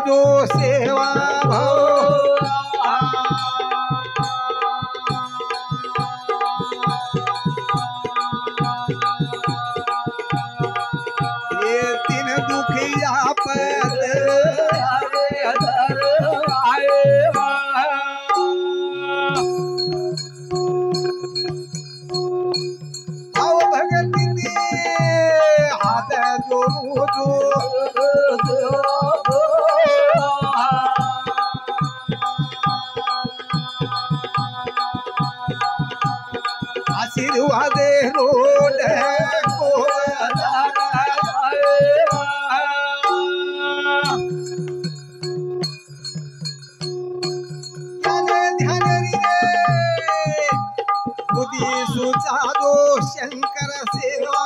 जो सेवा भाव ये तीन दुखिया पर भाव भगती हाथ आशीर्वाद रोड सुचारो शंकर सेवा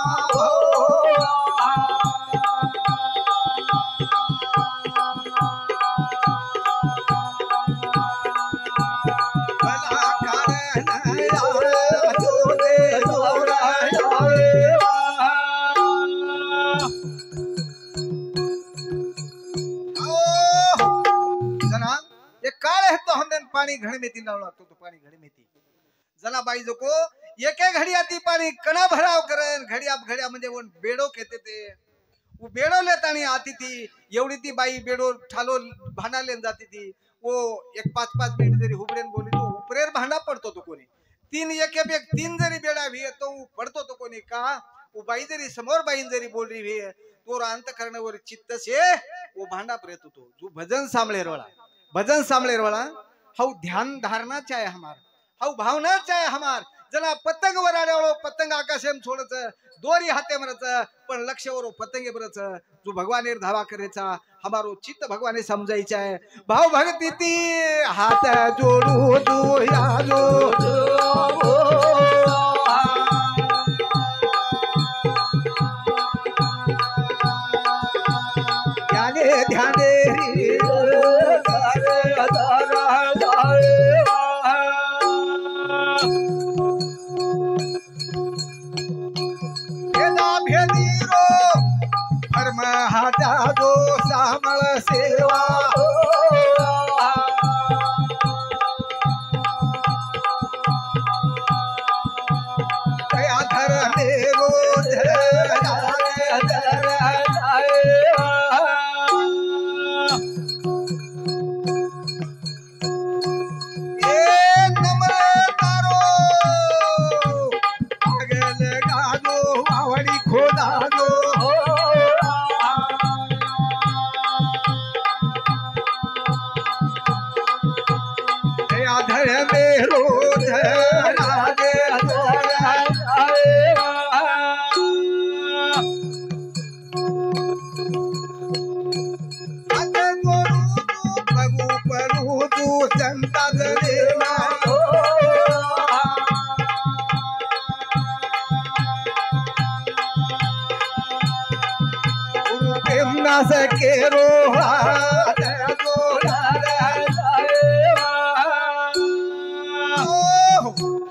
पानी घड़ में तीन लागतो तो पानी घड़ी में ती जना बाई जो को एके घड़िया ती पानी कणा भराव करन घड़िया म्हणजे वो बेडो कहते थे वो बेडो लेतानी आती थी एवढी ती बाई बेडो ठालो भांडा लेन जाती थी वो एक 5-5 मिनिट जरी हुबरेन बोली तो उपरेर भांडा पडतो तो कोणी तीन जरी बेडा भी तो पडतो तो कोणी का वो बाई जरी समोर बाईन जरी बोल रही भी तो अंत करण्यावर चित्त से वो भांडा प्रयत होतो जो भजन सांभळेर वाला हाउ ध्यान धारणा चाहे हमार हाउ भावना चाहे हमार जना पतंग वर आल्यावर पतंग आकाशेम छोडच दोरी हाते मरच पण लक्षवर पतंगे बरच जो भगवानेर धावा करेचा हमारो चित्त भगवाने समजायचा है भाव भक्ति ती हाथ जोडू जो या जो ध्याने हाटा जो सामळ सेवा धर मेरो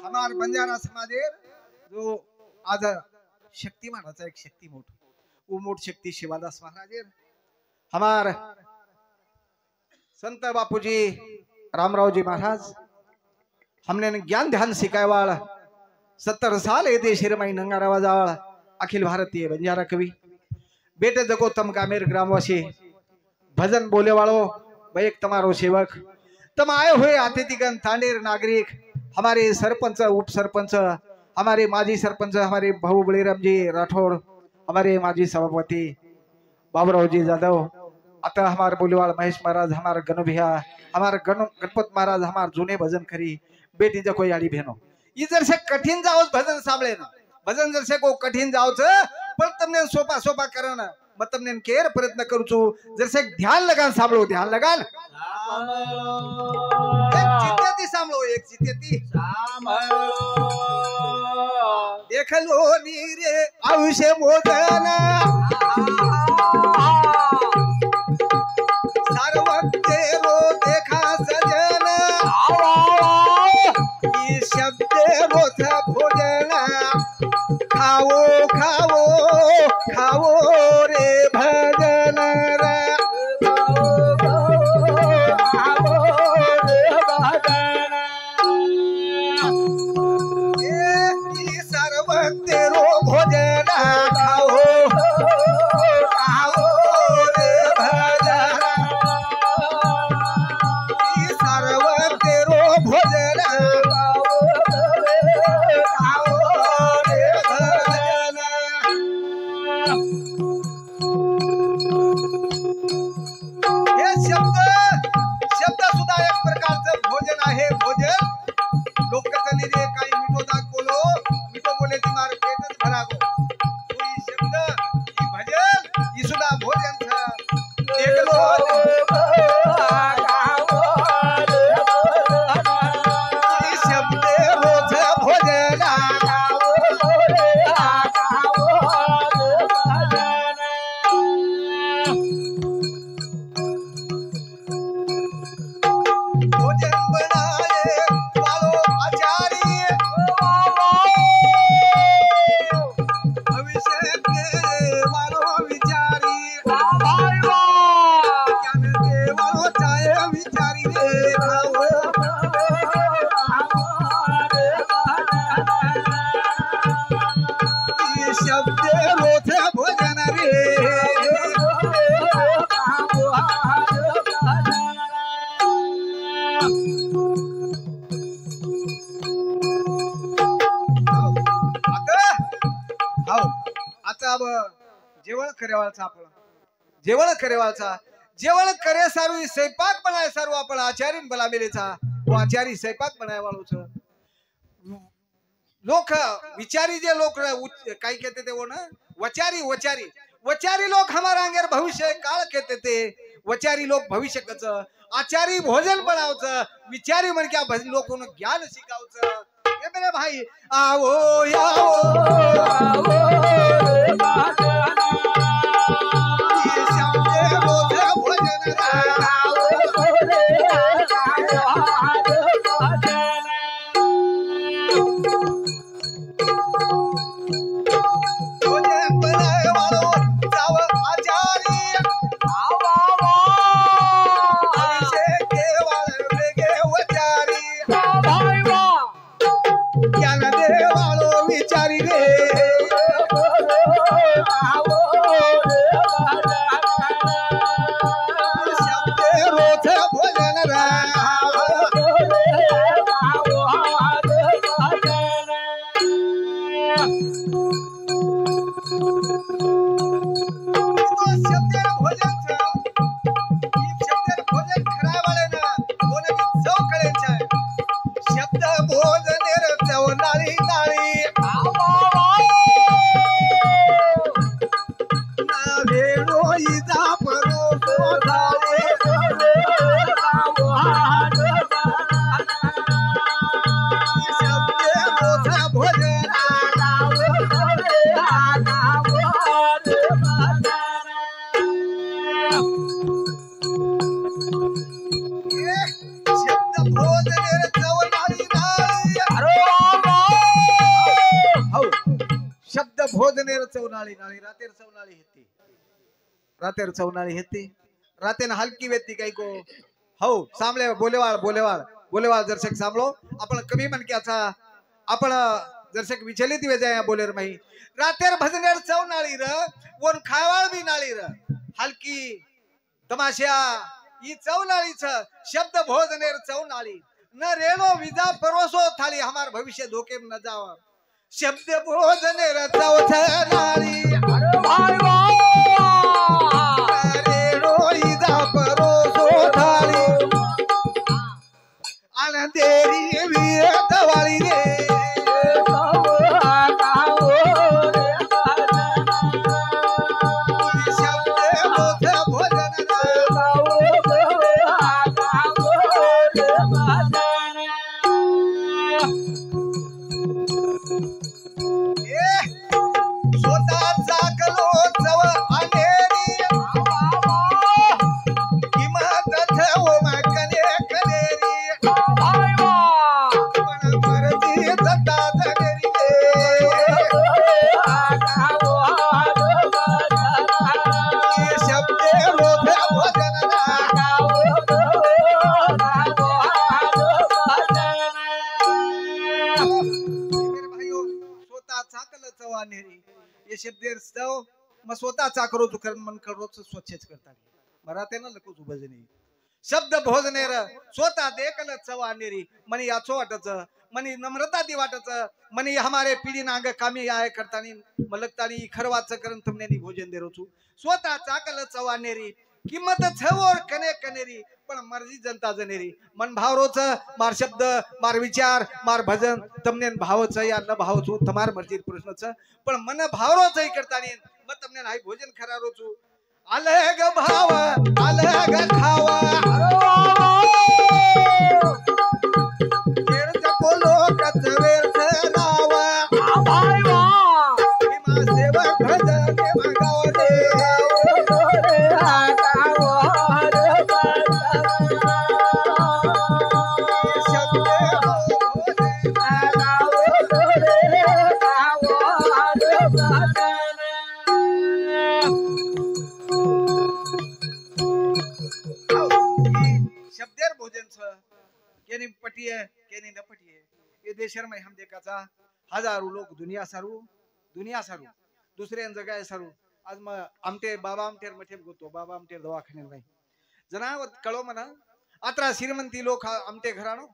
हमार बंजारा समाजेर जो आज शक्तिमानाचा एक शक्ती वो मोठ शक्ती शिवादास महाराजेर हमार संत बापूजी रामरावजी महाराज हमने ज्ञान ध्यान सिखायवाळ 70 साल येते शिरमाई नंगारावा जावळ अखिल भारतीय बंजारा कवि बेटे जगोतम कामेर ग्रामवासी भजन बोले वालो एक तमारो सेवक तम आए हुए अतिथिगण तांडेर नागरिक हमारे सरपंच उप सरपंच हमारे माजी सरपंच हमारे भाऊ बळीराम जी राठौड़ हमारे माजी सभापति बाबूराव जी जादव आता हमारे बोलीवाल महेश महाराज हमारे गण भैया हमारे गणपत महाराज हमारे जूने भजन करी बेटी जो कोई आड़ी बहनों ये जर से कठिन जाओ भजन सांभळे ना भजन जर से को कठिन जाओ पण तमने सोपा सोपा करना मत तमने केर प्रयत्न करू छु जर से ध्यान लगान सांभळो ध्यान लगान एक चित्तेती सांभळो एक चित्तेती देख लो नीरे आयुष्य मोदना सार्वत्य रो देखा सजन ये शब्द रोथ भोजन खाओ खाओ खाओ रे भजन रे आता जेवण करेवाळचा आपण जेवण करेवाळचा जेवण करे सारू स्वयंपाक बनाय सारू आपण आचार्य बला मेलेचा वो आचारी स्वयंपाक बनाय वाळूच लोक विचारी जे लोक काय कहते थे वो ना वचारी वचारी वचारी लोग हमारा अंगेर भविष्य काळ कहते थे वचारी लोग भविष्य कच आचारी भोजन बनावच विचारी मन क्या लोगों ज्ञान शिकावच ये मेरे भाई आओ आओ भोजनेर चौनाळी नाळी रातेर चौनाळी हेती रातेर चौनाळी हेती रातेन हलकी वेती काही को हो सामले बोलेवाळ बोलेवाळ बोलेवाळ दर्शक सामलो आपण कमी मनक्याचा आपण दर्शक विचलित वे जाय बोलेर माही रातेर भजनेर चौनाळी र वन खावाळ बी नाळी र हलकी तमाशा ई चौनाळीच शब्द भोजनेर चौनाळी न रेणो विजा परोसो थाली हमार भविष्य धोके न जावा शब्द भोजनेर चौनाळी अरे भाई रेणो विजा परोसो थाली आनंदेरी वियतवाळी रे शब्देर सव मग स्वतः चाकरो तुकर मन करो स्वच्छच करता मराठे ना लको भजनी शब्द भोजनेर स्वतः देखल चवा नेरी मनी याचो वाटच मनी नम्रता दी वाटच मनी हमारे पिढी नांग कामी आय करतानी मलकतानी खरवाच करन तुमने नी भोजन दे रोचू स्वतः चाकल चवा नेरी किंमत छवोर कने कनेरी पण मर्जी जनता जनेरी मन भाव रोच मार शब्द मार विचार मार भजन तमने भावच या न भावचू तमार मर्जी प्रश्नच पण मन भाव रोच करतानी मग तमने नाही भोजन खरा रोचू अलग भाव अलग खावा तेर जको लोक चवेर नावा भाई वा विमा सेवक भजन भगाव दे शब्देर भोजन केनी पटिए केनी न पटिए ये देशर में हम देखाचा हजारो लोग दुनिया सारू दुसरे जगाय सारू आज मग आमटे बाबा आमटेर मठे गोतो बाबा आमटेर दवाखान्यात नाही जनावत कळो म्हणा अत्रा श्रीमंती लोक आमटे घराणो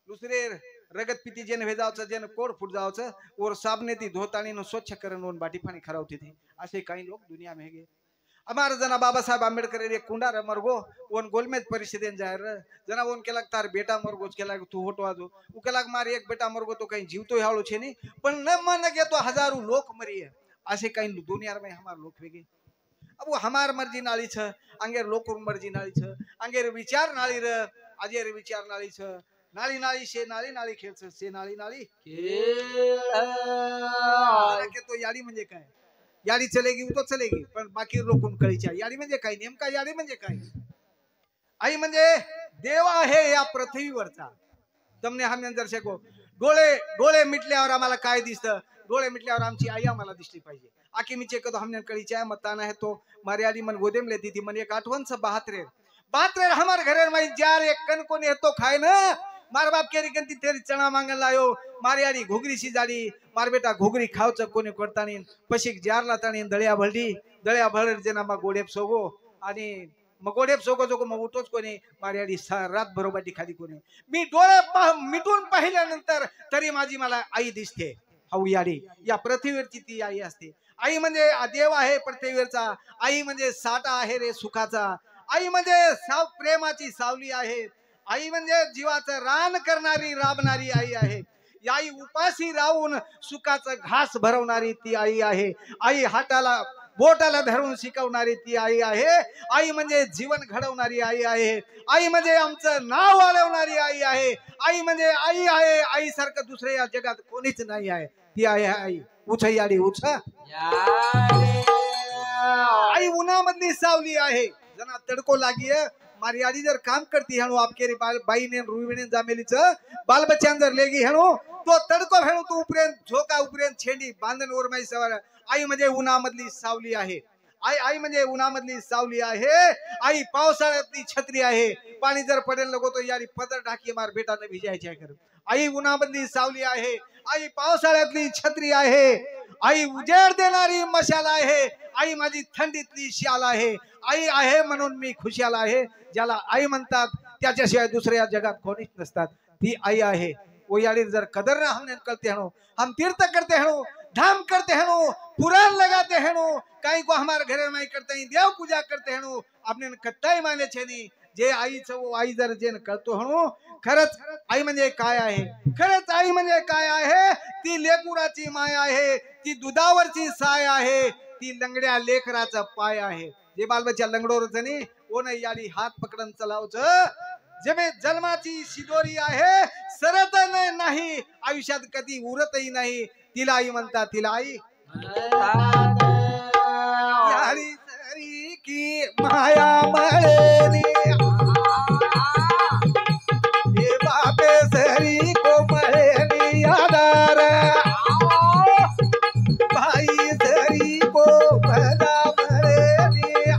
दुसरे रगत पिती जेन भेजावचं जेन कोड फुट जावचं और साबने ती धोतानी नो स्वच्छ करण ओन बाटी पाणी खरावती थी असे काही लोक दुनिया में गे हमार जना बाबा साहेब आंबेडकर रे कुंडार मरगो ओन गोलमेज परिषदेन जायर जना ओन केला तार बेटा मरगोच केला तू होटो आजो उ केला मार एक बेटा मरगो तो काही जीवतो हाळो छे नी पण न मन गे तो हजारों लोक मरी है असे काही दुनिया में हमार लोक वेगे अब हमार मर्जी नाली छ अंगेर लोकोर मर्जी नाली छ अंगेर विचार नाली र अजेर विचार नाली छ नाली नाली से नाली नाली खेळ छ से नाली नाली खेळ के तो याडी म्हणजे काय याडी चलेगी तो चलेगी पण बाकी रोखून कळीच्या याडी म्हणजे काय नेमका याडी म्हणजे काय आई म्हणजे देव आहे या पृथ्वीवरचा तमने हम दर्शको डोळे डोळे मिटल्यावर आम्हाला काय दिसतं डोळे मिटल्यावर आमची आई आम्हाला दिसली पाहिजे आखी मी चेक तो हमने कळीच्या मताना है तो मर्यादी मन गोदेम लेती थी मन एक आठवन से 72 हमार घरे में जार एक कन को ने तो खाए ना मार बाप केरी गंती तेरी चना मांगन लायो मारियाडी घोगरी सी जाडी मार बेटा घोगरी खावच कोणी करतानी पशिक जारला तानी दळ्या दळ्या भळर जना मा गोडेप सोगो आणि मग गोडेप सोगो जोगो मग उठोच कोणी मारियाडी रात बरोबाटी खाली कोणी मी डोळे मिटून पाहिल्यानंतर तरी माझी मला आई दिसते हाऊ याडी या पृथ्वीवरची ती आई असते आई म्हणजे देव आहे पृथ्वीवरचा आई म्हणजे साठा आहे रे सुखाचा आई म्हणजे प्रेमाची सावली आहे आई म्हणजे जीवाचं रान करणारी राबणारी आई आहे आई उपाशी राहून सुखाचं घास भरवणारी ती आई आहे आई हाताला बोटाला धरून शिकवणारी ती आई आहे आई म्हणजे जीवन घडवणारी आई आहे आई म्हणजे आमचं नाव वाढवणारी आई आहे आई म्हणजे आई आहे आई सारखं दुसरे या जगात कोणीच नाही आहे ती आई आई उछ याडी उछ आई उन्हामधली सावली आहे जना तडको लागी मारियाडी जर काम करती हेणो आपके बाई ने रुईने जामेलीच बाल बच्चान जर लेगी हेणो तो तडको हेणो तो उपरेन झोका उपरेन छेंडी बांधन ओरमाई सवार आई म्हणजे उन्हामधली सावली आहे आई म्हणजे उन्हामधली सावली आहे आई पावसाळ्यातली छत्री आहे पाणी जर पडेल नको तो यारी पदर ढाकी मार बेटा ने भिजायची आहे आई उन्हामधली सावली आहे आई पावसाळ्यातली छत्री आहे आई उजेड देणारी मशाल आहे आई माझी थंडीतली शाल आहे आई आहे म्हणून मी खुशाल आहे ज्याला आई म्हणतात त्याच्याशिवाय दुसऱ्या जगात कोणीच नसतात ती आई आहे वो यारी जर कदर ना हमने करते हनो हम तीर्थ करते हनो धाम करते हनो पुराण लगाते हनो काही को हमारे घरे में करते हैं देव पूजा करते हनो आपने कत्ताई माने छे नी जे आईच वो आई जर जेन करतो हनो खरंच आई म्हणजे काय आहे खरंच आई म्हणजे काय आहे ती लेकुराची माय आहे ती दुधावरची साय आहे ती लंगड्या लेकराचा पाय आहे जे बालबच्चा लंगडोरच नाही ओ नाही याडी हात पकडन चलावचं जमे जन्माची शिदोरी आहे सरत नाही आयुष्यात कधी उरतही नाही तिला आई म्हणतात तिला आई यारी सरी की माया मळेली ये बापे सरी को मळेली आधार भाई सरी को भला मळेली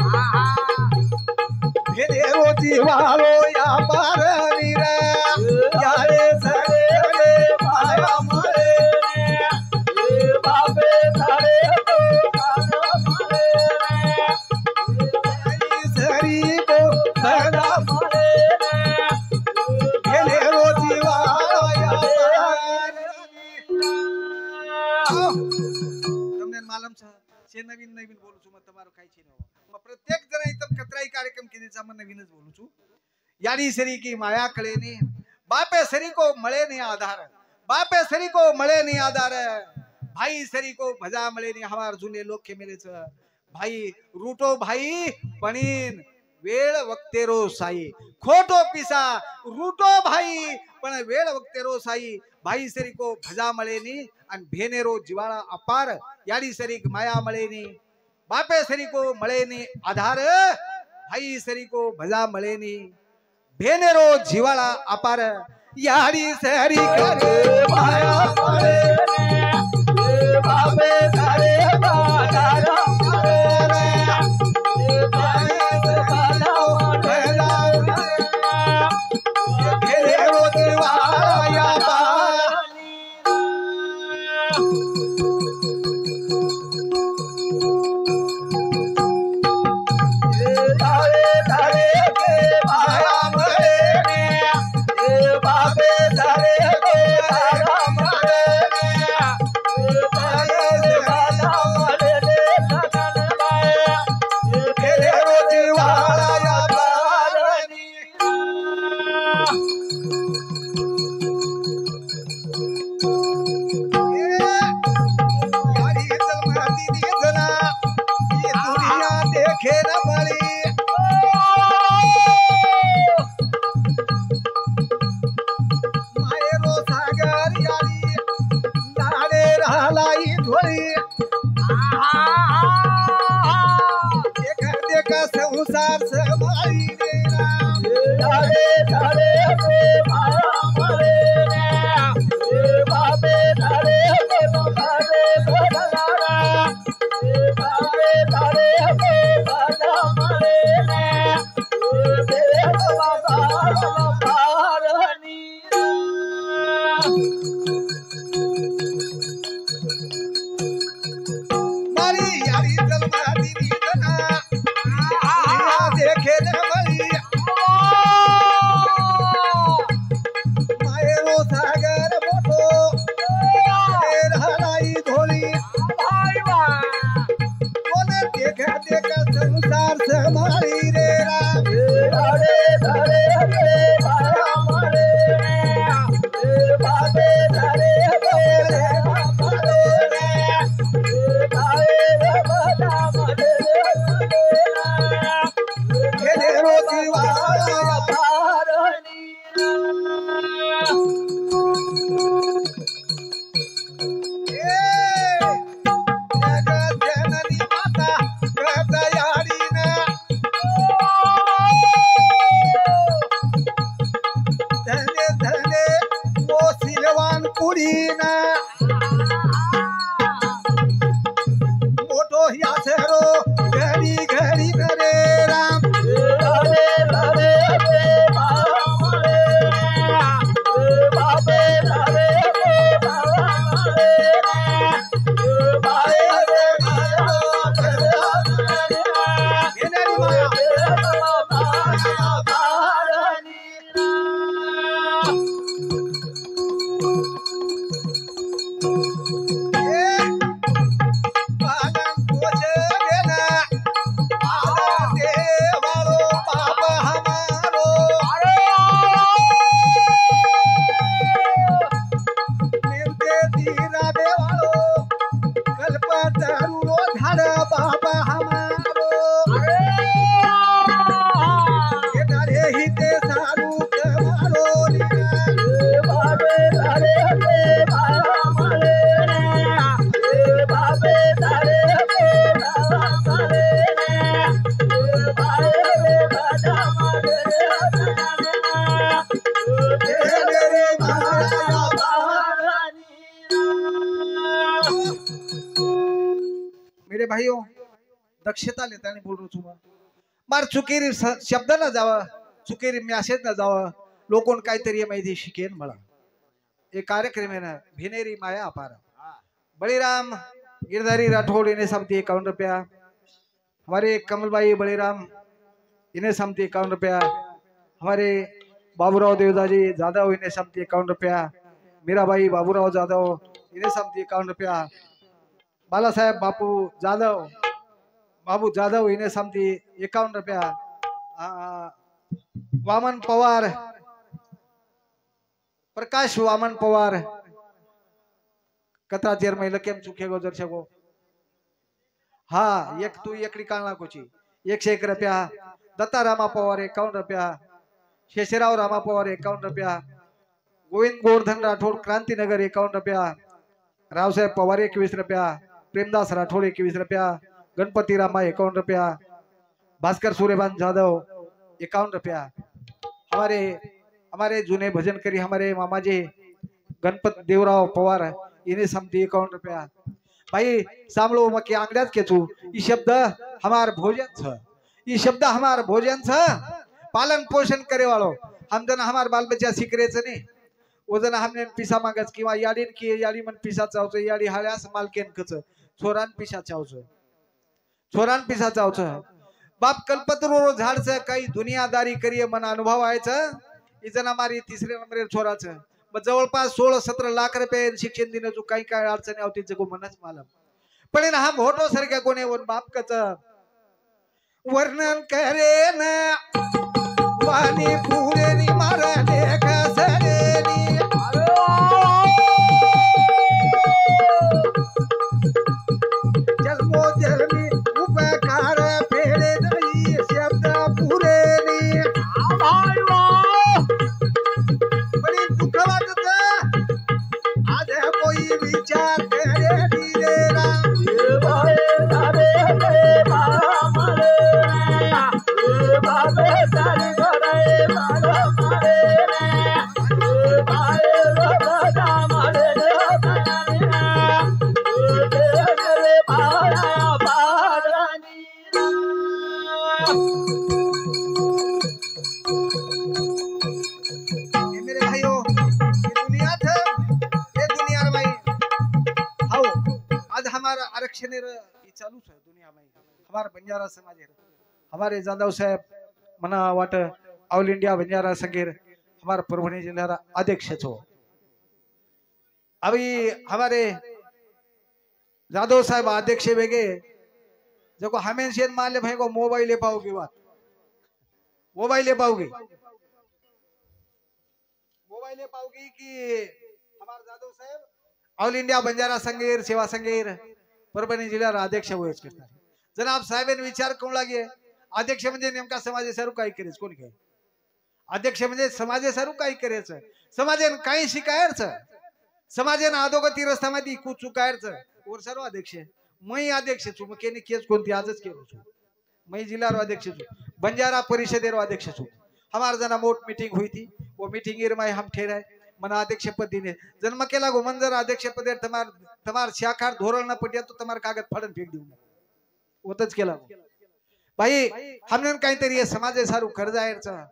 भेदे रोजी वालो या पार नीरा यारे सरे रे माया मळेली ये बापे सरे को भला मळेली सरी को भला नवीन नवीन बोलू छु मग तुम्हारो काही छी न मग प्रत्येक जण इथं कतराई कार्यक्रम केलीचा मग नवीनच बोलू छु याडी सरी की माया कळेनी बापे सरी को मळे नहीं आधार बापे सरी को मळे नहीं आधार भाई सरी को भजा मळे नहीं हमार जुने लोक के मेलेच भाई रूटो भाई पणीन वेळ वक्तेरो साई खोटो पिसा रूटो भाई पण वेळ वक्तेरो साई भाई सरी को भजा मळेनी आणि भेनेरो जिवाळा अपार याडी सरी माया मळेनी बापे सरी को मळेनी आधार भाई सरी को भजा मळेनी भेनेरो जिवाळा अपार याडी सरी करे माया मळेनी बापे सरी आधार धारे धारे के माया मेरे भाइयों दक्षता लेता बोल रहा हूँ मार चुकेरी शब्द ना जावा चुकेरी मॅसेज ना जावा लोकों काहीतरी माहिती शिकेन मला एक कार्यक्रम है ना भिनेरी माया अपार बळीराम गिरधारी राठौड़ इन्हें समती 51 रुपया हमारे कमलबाई बळीराम इन्हें समती 51 रुपया हमारे बाबूराव देवदाजी जाधव इन्हें समती 51 रुपया मीराबाई बाबूराव जाधव इन्हें समती 51 रुपया बाला साहेब बाबू जाधव इन्हें समती 51 रुपया वामन पवार प्रकाश वामन पवार कथा चेरमय केम चुकेगो दर्शको हाँ एक तू एकड़ी कालना कोची 101 रुपया दत्ता रामा पवार 51 रुपया शेषराव रामा पवार 51 रुपया गोविंद गोवर्धन राठौड़ क्रांतिनगर 51 रुपया रावसाहेब पवार 21 रुपया प्रेमदास राठौड़ 21 रुपया गणपति रामा 51 रुपया भास्कर सूर्यभान जाधव 51 रुपया हमारे जूने भजन करी हमारे मामा जी गणपत देवराव पवार इन्हें समती 51 रुपया भाई सामलो मके आंगड्यात केचू ई शब्द हमार भोजन छ ई शब्द हमार भोजन छ पालन पोषण करे वालो हम जन हमार बाल बच्चा सिकरेच नहीं वो जन हमने पिसा मागच किंवा याडीन की याडी मन पिसा चावच याडी हाल्यास मालकेन कच छोरान पिसा चावच बाप कल्पतरू झाडच काही दुनियादारी करिये मन अनुभव आहेच इजना मारी तिसरे नंबर छोराच जवळपास 16-17 लाख रुपये शिक्षण देणं जो काही काय अडचणी होती जगो मनच मालम पण हा मोठो सारख्या कोणी बाप कच वर्णन करे ना वाणी पुरेनी मारा लेख सरेनी जन्मो जन्मी उपकार फेरे नाही शब्द पुरेनी बड़ी दुख वाटत आज कोई विचार करे धीरे राम अध्यक्ष ने चालू है दुनिया में हमारे बंजारा समाज हमारे जादव साहब मना वाट ऑल इंडिया बंजारा संघेर हमारे परभणी जिला अध्यक्ष छो अभी हमारे जादव साहब अध्यक्ष बेगे जो को हमें शेन मान ले भाई को मोबाइल ले पाओगी बात मोबाइल ले पाओगी कि हमारे जादव साहब ऑल इंडिया बंजारा संघेर सेवा संघेर परभणी जिल्हा अध्यक्ष वयच करतात जनाब साहेबांनी विचार करू लागे अध्यक्ष म्हणजे नेमका समाजासारू काय करायचं कोण काय अध्यक्ष म्हणजे समाजासारू काय करायचं समाजाने काही शिकायचं समाजाने अधोगती रस्त्यामध्ये कु चुकायचं वर सर्व अध्यक्ष मैं अध्यक्ष छु केने केस कोणती आजच केलो छु मैं जिल्हा अध्यक्ष छु बंजारा परिषदेर अध्यक्ष छु हमार जना मोट मीटिंग हुई थी वो मीटिंग एर में हम ठहराए मना अध्यक्ष पद दिने जन्म केला गो मंजर अध्यक्ष पद तमार शाखार धोरण न पटिया तो तमार कागद फाडन फेक देऊ होतच केला भाई हमने काहीतरी समाज सारू कर जायचं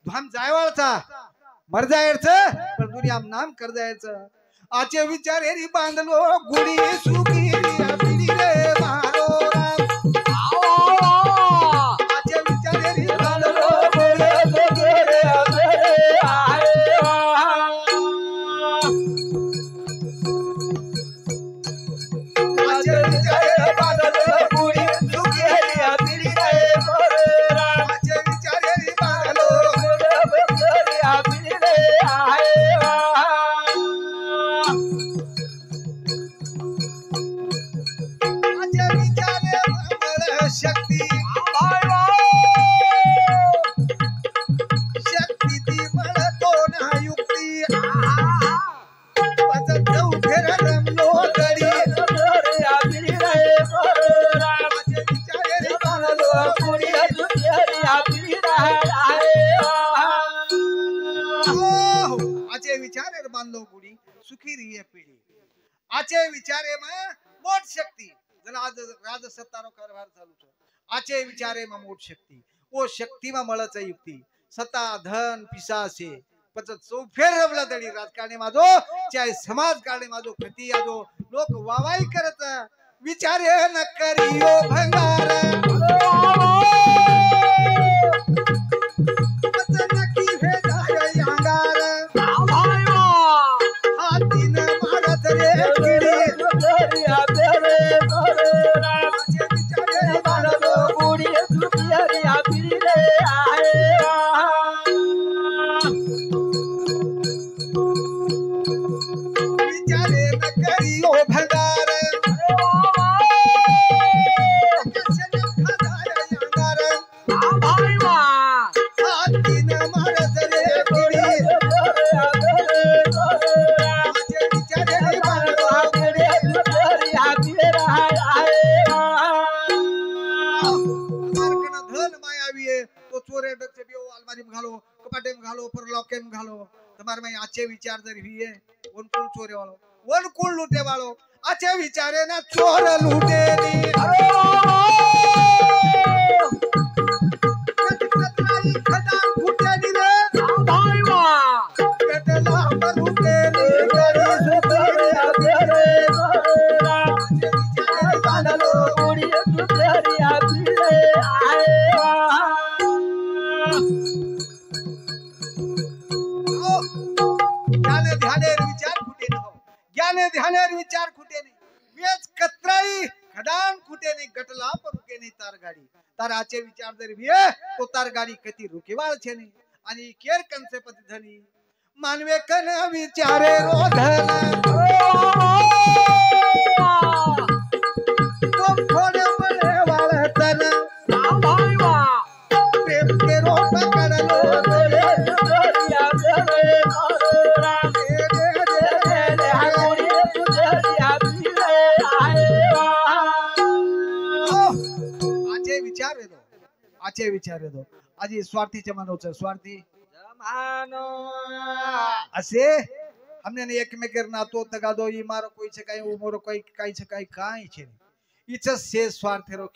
हम जायवाळचा मर जायचं पण दुनिया नाम कर जायचं आचे विचार हेरी बांधलो गुडी सुखी पिढी रे मारो आचे विचार हेरी बांधलो आचे विचारे में मोट शक्ति राज सत्तारो कारभार चालू छे आचे विचारे में मोट शक्ति वो शक्ति में मळच युक्ति सत्ता धन पिसासे पच चौफेर रबला दडी राजकारणी माझो चाहे समाज कारणी माझो प्रति आजो लोक वावाई करत विचारे न करियो भंगार आचे विचार जर हुए वन कुल चोरे वालो वन कुल लूटे वालो आचे विचारे ना चोर लूटे नी कतराई खदा फुटे नी रे भाई वाह कटला पर लूटे नी गरी सुतरे आतेरे आचे विचारे बांधलो गुड़ी सुतरे आतीरे आए ध्यानेर विचार खुटे नहीं वेच कतराई खदान खुटे नहीं गटला पर रुके नहीं तार गाड़ी तार आचे विचार जर विये तो तार गाड़ी कती रुकेवाळ छे नहीं आणि केर कंसे पति धनी मानवे कन विचारे रोधन तुम थोड़े बड़े वाले तन भाई वाह प्रेम के रो पकड़ लो आचे विचारे दो आजी स्वार्थी जमानो छे स्वार्थी जमानो असे हमने ने एकमेकर नातो तगा दो ई मारो कोई छे काई मोरो कोई काई छे काई छे इच से स्वार्थेरो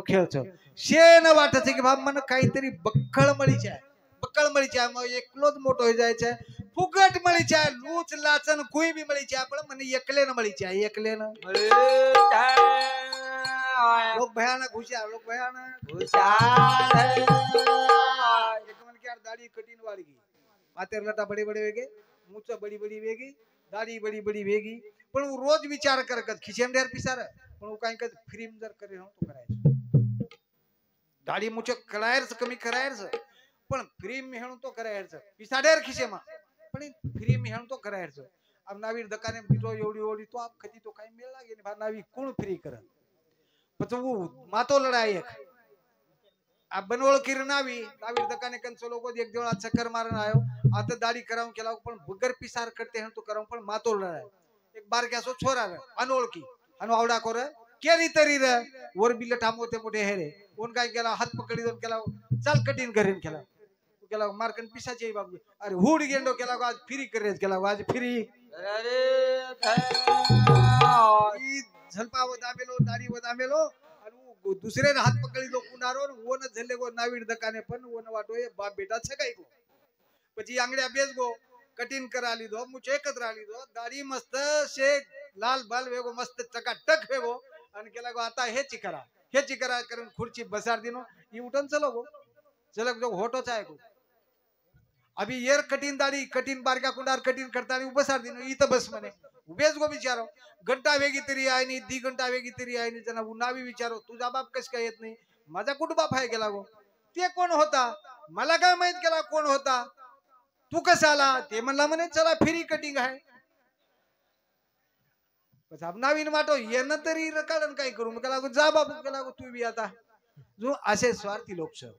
खेळ छे शे न वाटे छे कि बाप मन काहीतरी बक्कळ मळी छे मग एकलोज मोटो होई जाय छे फुकट मळी चाय लूच लाचन कोई भी मळी चाय पण મને એકલે ન મળી ચાય એકલે ન लोग भयानक होशियार लोग भयानक होशियार एक मन के यार दाढ़ी कटिंग वाली माथे लटा बड़े बड़े वेगे मूछ बड़ी बड़ी वेगी दाढ़ी बड़ी बड़ी वेगी पण वो रोज विचार करकत खिचेम डेर पिसार पण वो काई कद फ्री जर करे हो तो करायचं दाढ़ी मूछ करायरच कमी करायरच पण फ्री मेहणं तो करायचं पिसाडेर खिचे मा पण फ्री मेहणं तो करायचं अब नावीर दकाने बिटो एवढी एवढी तो आप खती तो काही मेळ लागे भा नावी कोण फ्री कर પછી वो मातो लड़ाई एक अब बनवळ किर नावी नावीर दकाने कंचो लोगो एक देवळा चक्कर मारन आयो आता दाढ़ी कराऊं केला पण बगर पिसार करते हैं तो कराऊं पण मातो लड़ाई एक बार क्या सो छोरा रे अनोळ की अनो आवडा कोरे केरी तरी रे वर बिल टामोते मोठे हेरे कोण काय केला हात पकडी दोन केला चल कठीण करेन केला केला मार्कन पिसाचे बाबू अरे हुड गेंडो केला आज फ्री करेज केला आज फ्री अरे झलपा वदामेलो दाढ़ी वदामेलो आणि दुसरे हात पकडी लो कुंडारो वो न झल्ले गो नावीड दकाने पण वो न वाटो ये बाप बेटा छकाई गो પછી આંગળ્યા બેસ ગો કટિંગ કરા લીધો મુછ એકત્ર લીધો દાઢી મસ્ત શેક લાલ બાલ વેગો મસ્ત ટકાટક વેગો અને કેલા ગો आता हेची करा करून खुर्ची बसार दिनो ई उठन चलो गो चलक जो होटो चाय गो अभी येर कटिंग दाढ़ी कटिंग बारका कुंडार कटिंग करता नहीं बसार दिनो ई तो बस मने उबेस गो विचारो घंटा वेगी तरी आहे नी 2 घंटा वेगी तरी आहे नी जना उन्हावी विचारो तुझा बाप कस काय येत नाही माझा कुठ बाप आहे गेला गो ते कोण होता मला काय माहित केला कोण होता तू कसा आला ते म्हणला म्हणे चला फ्री कटिंग आहे बस अब नवीन वाटो येन तरी रकाडन काय करू मग केला गो जा बाबू केला गो तू भी आता जो असे स्वार्थी लोग छ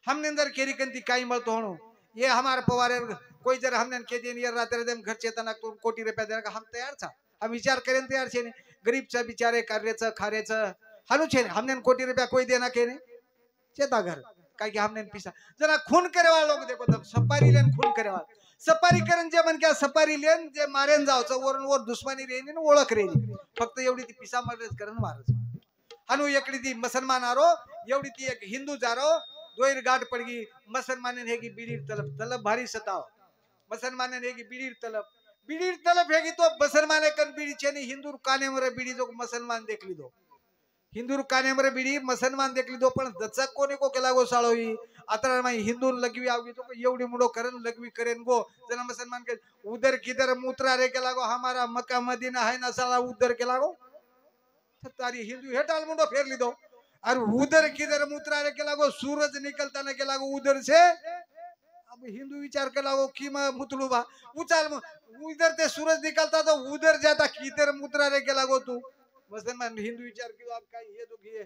हमने अंदर केरी कंती काई मळतो होणो ये हमारे पवारे कोई जर हमने के दिन यार रात देम घर चेतना तो कोटी रुपया देना हम तैयार था हम विचार करें तैयार छे गरीब चा बिचारे कार्याचं खाऱ्याचं हालू छे हमने कोटी रुपया कोई देना के ने चेता घर काय की हमने पिसा जरा खून करे वाला लोग देखो तब सपारी लेन खून करे वाला सपारी करन जे मन क्या सपारी लेन जे मारेन जावचं वरून वर दुश्मनी रेनी न ओळख रेनी फक्त एवढी ती पिसा मर्डर करन मारच हानू एकडी ती मुसलमान आरो एवढी ती एक हिंदू जारो दोयर गाठ पड़गी मुसलमान है की बीड़ी तलब तलब भारी सताओ मुसलमान है की बीड़ी तलब है की तो मुसलमान कन बीड़ी छेनी हिंदू काने मरे बीड़ी जो मुसलमान देख ली दो हिंदू काने मरे बीड़ी मुसलमान देख ली दो पण दचक कोने को केला गो साळोई आता माई हिंदू लगवी आवगी तो एवढी मुडो करन लगवी करेन गो जना मुसलमान के उधर किधर मूत्रा रे केला गो हमारा मक्का मदीना है ना साला उधर केला गो तारी हिंदू हेटाल मुंडो फेर ली दो और उधर किधर मूत्रा रे केला गो सूरज निकलता न केला गो उधर से अब हिंदू विचार केला गो की मुतलू बा उचाल उधर ते सूरज निकलता तो उधर जाता किधर मूत्रा रे केला गो तू मुसलमान हिंदू विचार की आप काय ये तो की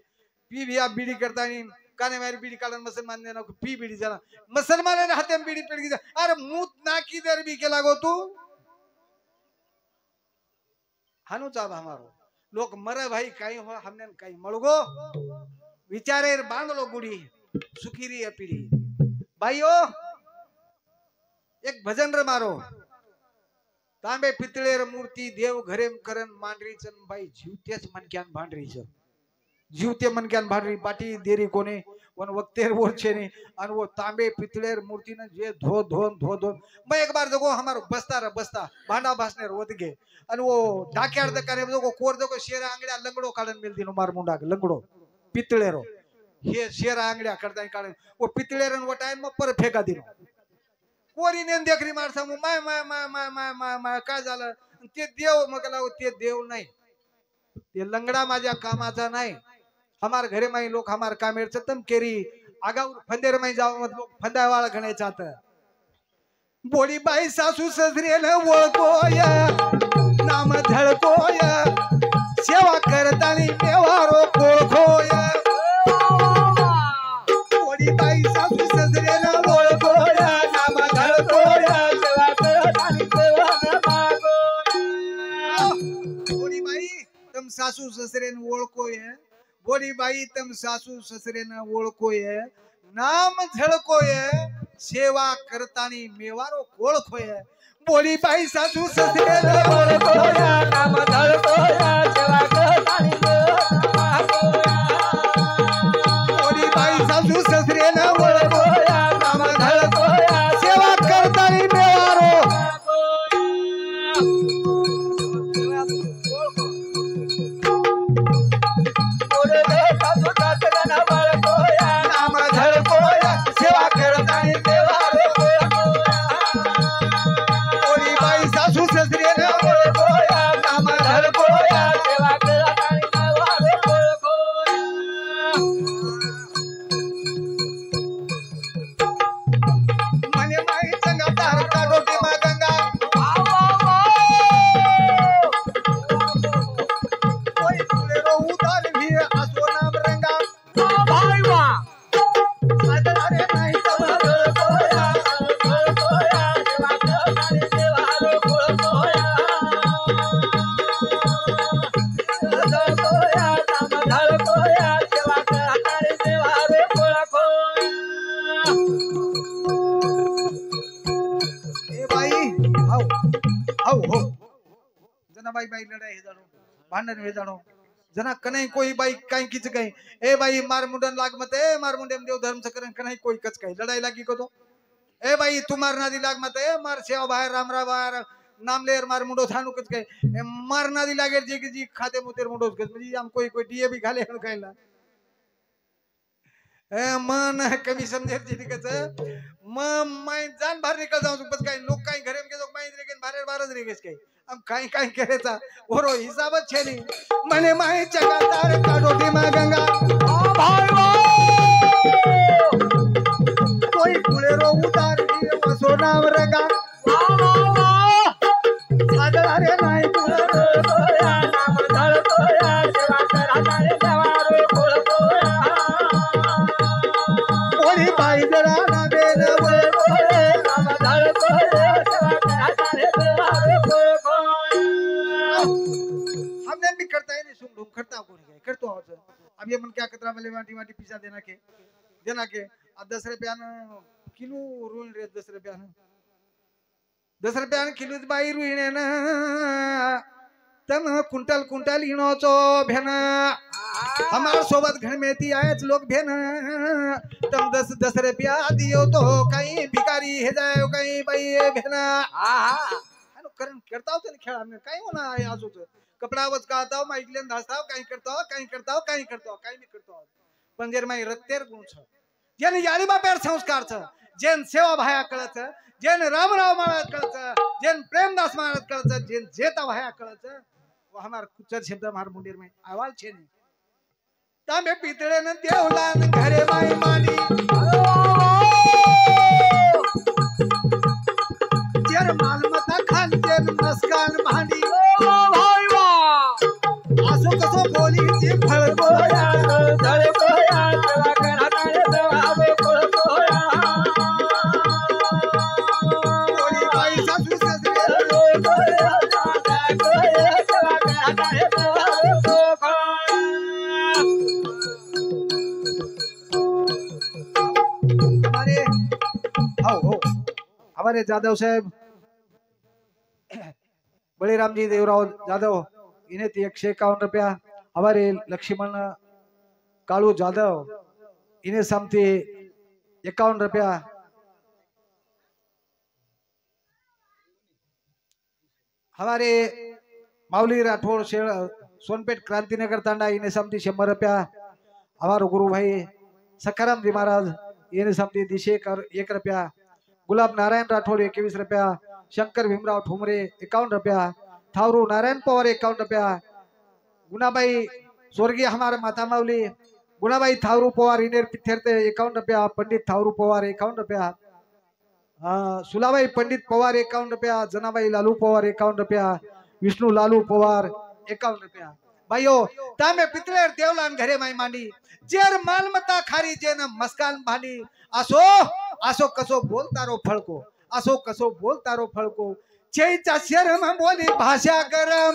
पी भी आप बीड़ी करता नहीं काने मारी बीड़ी काढन मुसलमान ने ना पी बीड़ी जरा मुसलमान ने हाथे बीड़ी पड़गी अरे मूत ना किधर भी केला गो तू हानु चाब हमारो लोग मरे भाई कहीं हो हमने कहीं मळगो विचारे बांधलो गुड़ी सुखीरी अपीड़ी भाइयों एक भजन रे मारो तांबे पितळे मूर्ती देव घरे करन मांडरी चन भाई जीवतेच मनक्यान भांडरी छ जीवते मनक्यान भांडरी बाटी देरी कोने वन वक्तेर वो छेने और वो तांबे पितळे मूर्ति ने जे धो धो मैं एक बार देखो हमारो बस्ता भांडा भासने रोद गे और वो डाक्यार दकाने देखो कोर देखो शेर आंगड्या लंगड़ो काढन मिल दिनो मार मुंडा लंगड़ो पितळे रो हे शेर आंगड्या करता काढन वो पितळे रन वटायन म पर फेका दिनो कोरी ने देखरी मारसा माय काय झालं ते देव मगला ते देव नाही ते लंगडा माझ्या कामाचा नाही हमार घरे माई लोक हमार कामेर चतम केरी आगाऊ फंदेर माई जाव लोक फंदावाळा गणायचा त बोली बाई सासू ससरेला ओळखोय नाम धळकोय सेवा करतानी मेवारो कोळखोय बोली बाई सासू ससरेला ओळखोय नाम धळकोय सेवा करतानी मेवारो बोली बाई तम सासू ससरेन ओळखोय बोली बाई तम सासू ससरेन ओळखोय नाम झळकोय सेवा करतानी मेवारो कोळखोय बोली बाई सासू ससरेन ओळखोय नाम झळकोय सेवा करतानी बोली बाई सासू ससरेन ओळखोय नाम झळकोय सेवा करतानी मेवारो हो हो जना बाई बाई लड़ाई हे जानो भांडन हे जानो जना कने कोई बाई काई किच कहीं ए बाई मार मुंडन लाग मते मार मुंडन देव धर्म से करन कने कोई कच कहीं लड़ाई लागी को तो ए भाई तू मार नादी लाग मते मार सेवा बाहर राम रा बाहर नाम लेर मार मुंडो थानु कच कहीं मार नादी लागे जी खाते मुतेर मुंडो कच म्हणजे हम कोई कोई डीए भी खाले हन खाइला ए मन कमी समझे जी कच मैं जान भर निकल जाऊं बस काही लोक काही घरे में लोक माहित रेगेन बाहेर बारच रेगेस काही हम काही काही करायचा ओरो हिसाबच छे नी मने माई चकादार काडोटी मा गंगा ओ भाई कोई फुलेरो उतार दिए वसो नाम रगा वाह वाह वाह सागला रे नाही कोया नाम धळ कोया सेवा करा रे देवारो कोळ कोया कोणी बाई जरा ना बेन वे कोया नाम धळ कोया सेवा करा रे देवारो कोळ कोया हमने भी करता है नहीं सुन ढूंढ करता कौन है करतो आज अब ये मन क्या कतरा वाले माटी माटी पिज्जा देना के 10 रुपयान किलो रुईन रे 10 रुपयान किलो बाई रुईन ना तन कुंटल कुंटल इणोचो भेन हमार सोबत घर में ती आयच लोग भेन तम 10 रुपया दियो तो कहीं भिकारी हे जायो कहीं बाई भेन हानो करन करता हो तो खेळा में काही होना आजूच कपड़ा वच काताव माइकलेन धास्ताव काही करताव काही मी करताव पण जर माई रत्तेर गुण छ जेन याली बापेर संस्कार छ जेन सेवा भाया कळच जेन रामराव महाराज कळच जेन प्रेमदास महाराज कळच जेन जेता भाया कळच वो हमार कुचर शब्द हमार मुंडेर में आवाल छे ने तामे पितळे न देवलान घरे माई मानी जेर मालमता खान जेन मस्कान भांडी आसो कसो बोली जी फळ गोया धळ गोया सेवा करा रे देवावे कोळ गोया बोली बाई सासू ससरे गोया गोया सेवा करा रे देवावे कोळ हमारे हो हमारे जादव साहब बळीराम जी देवराव जादव इन्हें 151 रुपया हमारे लक्ष्मण कालू जादव इन्हें समती 51 रुपया हमारे माउली राठौड़ सोनपेट क्रांतिनगर तांडा इन्हें समती 100 रुपया हमारे गुरु भाई सखाराम जी महाराज इन्हें समती 1 रुपया गुलाब नारायण राठौड़ 21 रुपया शंकर भीमराव ठुमरे 51 रुपया थावरू नारायण पवार 51 रुपया गुनाबाई स्वर्गीय हमारे माता माउली गुनाबाई थावरू पवार इनेर पिथेरते 51 रुपया पंडित थावरू पवार 51 रुपया सुलाबाई पंडित पवार 51 रुपया जनाबाई लालू पवार 51 रुपया विष्णु लालू पवार 51 रुपया भाइयों तामे पितलेर देवलान घरे माई मांडी जेर मालमता खारी जेन मस्कान भांडी आसो आसो कसो बोलतारो फळको आसो कसो बोलतारो फळको चेचा शर्म बोली भाषा गरम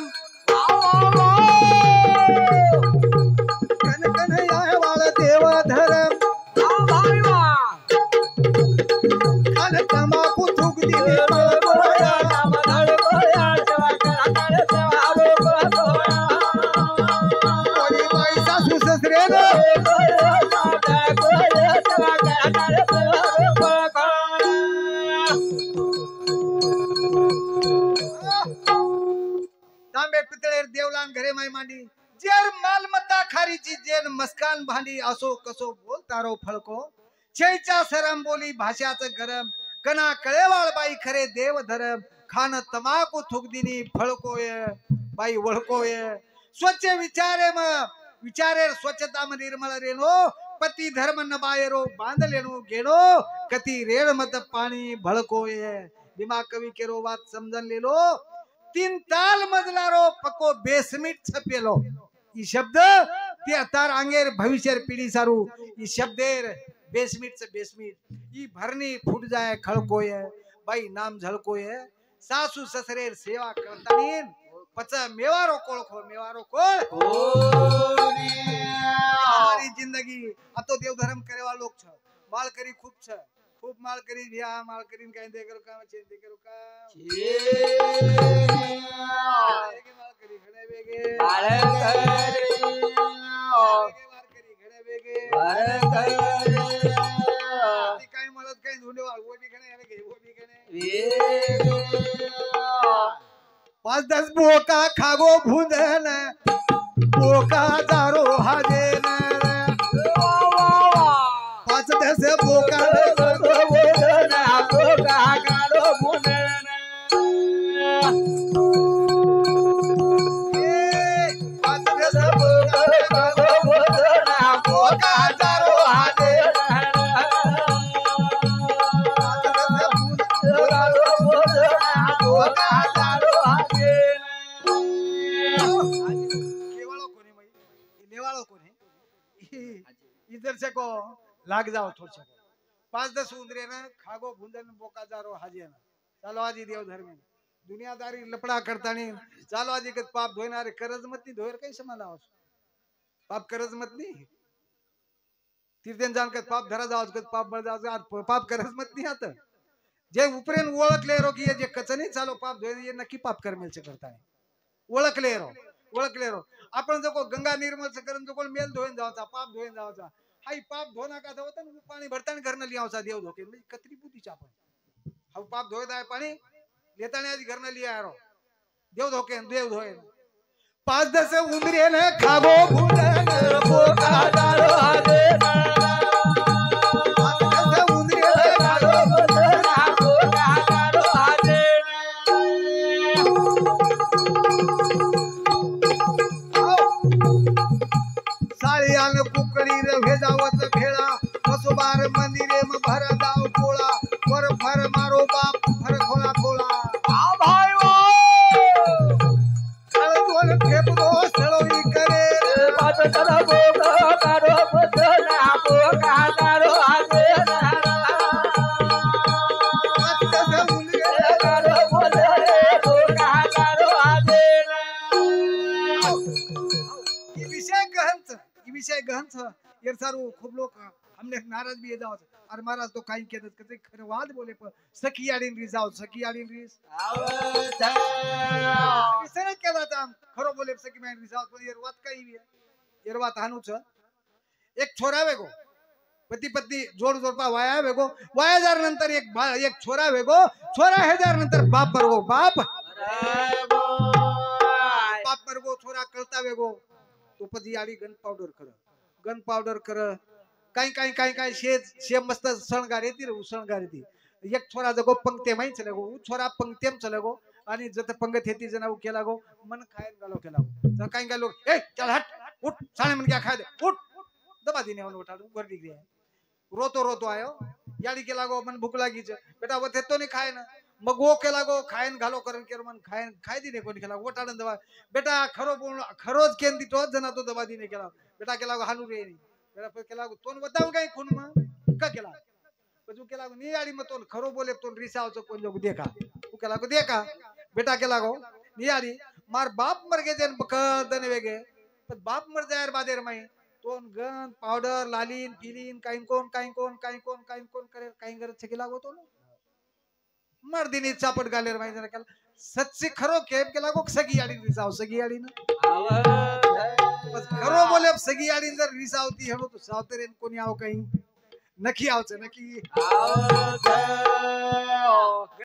कन कन्हैया वाला देव धर्म खान तमाकू थूक दिली गोया नाम धड़ गोया सेवा करा रे देवावे कोळ गोया बोली बाई सासू ससरे गोया गोया सेवा करा रे देवावे कोळ तांबे पितळेर देवलान घरे माई मांडी जेर मालमत्ता खारीची जेन मस्कान भांडी असो कसो बोलतारो फळको चैचा सरम बोली भाषाचं गरम कना कळेवाळ बाई खरे देव धरम खान तमाकू थुकदिनी फळकोय बाई वळकोय स्वच्छ विचारे स्वच्छता म निर्मळ रेनो पती धर्म न बायरो बांधलेनो गेनो कती रेण मत पाणी भळकोय दिमाग कवी केरो बात समजन लेलो 3 ताल मजलारो पको बेसमिट छपेलो ई शब्द ते अतार आंगेर भविष्य पीढ़ी सारू ई शब्देर बेसमिट से बेसमिट ई भरनी फूट जाए खळकोय बाई नाम झळकोय सासू ससरेर सेवा करतानीन पच मेवारो कोळ हमारी जिंदगी अतो देव धर्म करेवा लोग छ माल करी खूब छ खूब माल करी भैया माल करीन कहीं दे करो काम छे दे करो काम मारकरी घड्या वेगे काय म्हणत काही धुंडेवाळ ओबी घणे ओबी घणे 5-10 बोका खागो भुंदन बोका दारो हाजेन 5-10 बोका भुंदन बोका गारो भुंदन 5-10 बोका खागो भुंदन बोका दारो हाजेन इधर से को लाग जाओ थोड़ से 5-10 उंदरे ना खागो भुंदन बोका जारो हाजे ना चालो आजी देव धर्मी दुनियादारी लपड़ा करता नहीं चालो आजी के पाप धोनारे करज मत नहीं धोर कैसे मला पाप करज मत नहीं तीर्थन जान के पाप धरा जाओ के पाप बढ़ जाओ पाप करज मत नहीं आता जे उपरेन ओळखले रो की जे कचनी चालो पाप धोय ये नक्की पाप कर्मेल से करता है ओळखले रो आपण जो को गंगा निर्मल से करन जो को मेल धोयन जावचा पाप धोयन जावचा हाई पाप धोना का होता न पाणी भरताना घरन लियावचा देव धोके म्हणजे कतरी बुद्धीचा आपण हाऊ पाप धोयत आहे पाणी लेताने आज घरन लिया रो देव धोके देव धोयन 5-10 उंदरे न खागो भुंदन बोका दारो हाजे 5-10 उंदरे न खागो भुंदन बोका दारो हाजे साळियान कुकडी रे भेजावत भेळा वसुबार मंदिरे म भर जाव कोळा वर भर मारो बाप भर खोला खोला आ भाई वो खळ दोन फेप दो सळोई करे पात करा बोका कारो बदला बोका दारो आजे पात उंदरे कारो बोले बोका दारो आजे विषय गहन यार सारू खूप लोग हमने नाराज भी जाओ और महाराज तो काही केलं कसे खरं वाद बोले पण सखी आडीन री जाओ सखी आडीन री विसर केला था खरो बोले सखी मैं री जाओ पण यार वाद काही भी यार वाद हानू छ एक छोरा वेगो पति पत्नी जोड जोडपा वाया वेगो वाया जार नंतर एक छोरा वेगो छोरा हजार नंतर बाप मरगो बाप मरगो छोरा कळता वेगो तो पदी आडी गन पावडर कर काही शे मस्त सणगार येती रे सणगार येती एक छोरा जगो पंक्ते माही चले गो छोरा पंक्तेम चले गो आणि जत पंगत हेती जनाऊ केला गो मन खायन गालो केला गो काही काय लोग ए चल हट उठ साणे मन क्या खा दे उठ दबा दिने वाला उठाडू वर डिग्री है रोतो आयो याडी केला गो मन भूक लागी छ बेटा वथे तो नहीं खाए ना मग वो केला गो खायन घालो करन केर मन खायन खाय दिने कोणी केला ओटाडन दबा बेटा खरोज केन दी तो जना तो दबा दिने केला बेटा केला गो हानू रे बेटा केला गो तोन बताऊ काय खून म का केला पजू केला गो नी आडी म तोन खरो बोले तोन रिसावचो कोण लोग देखा तू केला गो देखा बेटा केला गो नी आडी मार बाप मर गे जन बकदन वेगे पण बाप मर जायर बादेर माई तोन गन पावडर लालीन पिलीन काही कोण करे काही गरज छे केला गो तो मर्दिनी चापट गालेर माई जरा केला सच्ची खरो केम केला गो सगी आडी रिसाव सगी आडी ना बस खरो बोले सगी आडी जर रिसावती हेणो तो सावतरेन कोणी आव काही नकी आवच नकी